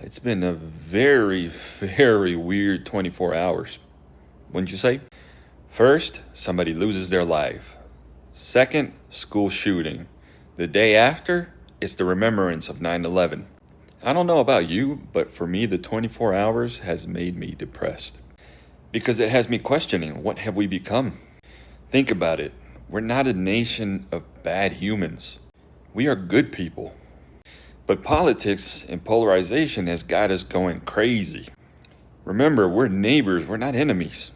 It's been a very, very weird 24 hours, wouldn't you say? First, somebody loses their life. Second, school shooting. The day after, it's the remembrance of 9/11. I don't know about you, but for me, the 24 hours has made me depressed because it has me questioning what have we become? Think about it. We're not a nation of bad humans. We are good people. But politics and polarization has got us going crazy. Remember, we're neighbors, we're not enemies.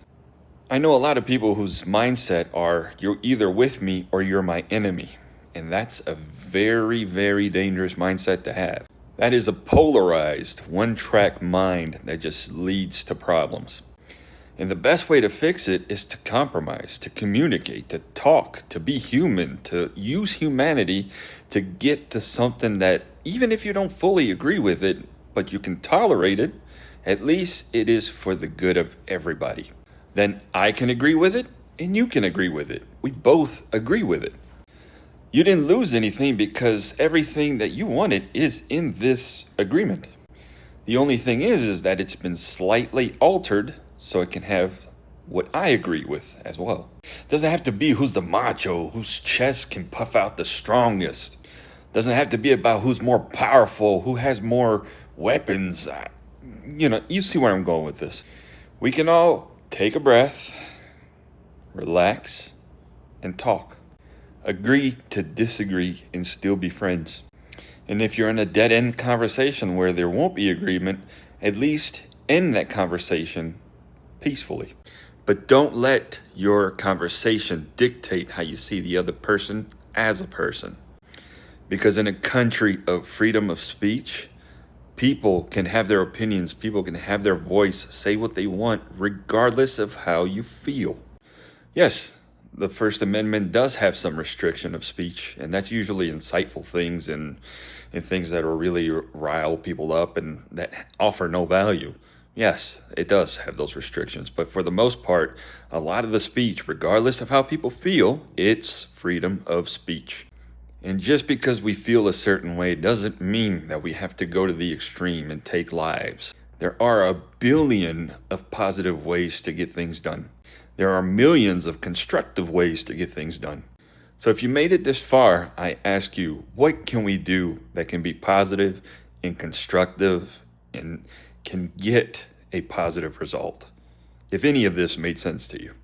I know a lot of people whose mindset are you're either with me or you're my enemy. And that's a very, very dangerous mindset to have. That is a polarized, one track mind that just leads to problems. And the best way to fix it is to compromise, to communicate, to talk, to be human, to use humanity to get to something that, even if you don't fully agree with it, but you can tolerate it, at least it is for the good of everybody. Then I can agree with it and you can agree with it. We both agree with it. You didn't lose anything because everything that you wanted is in this agreement. The only thing is that it's been slightly altered so it can have what I agree with as well. Doesn't have to be who's the macho, whose chest can puff out the strongest. Doesn't have to be about who's more powerful, who has more weapons. You see where I'm going with this. We can all take a breath, relax, and talk. Agree to disagree and still be friends. And if you're in a dead-end conversation where there won't be agreement, at least end that conversation peacefully. But don't let your conversation dictate how you see the other person as a person. Because in a country of freedom of speech, people can have their opinions, people can have their voice, say what they want, regardless of how you feel. Yes, the First Amendment does have some restriction of speech, and that's usually insightful things and things that will really rile people up and that offer no value. Yes, it does have those restrictions, but for the most part, a lot of the speech, regardless of how people feel, it's freedom of speech. And just because we feel a certain way doesn't mean that we have to go to the extreme and take lives. There are a billion of positive ways to get things done. There are millions of constructive ways to get things done. So if you made it this far, I ask you, what can we do that can be positive and constructive and can get a positive result? If any of this made sense to you.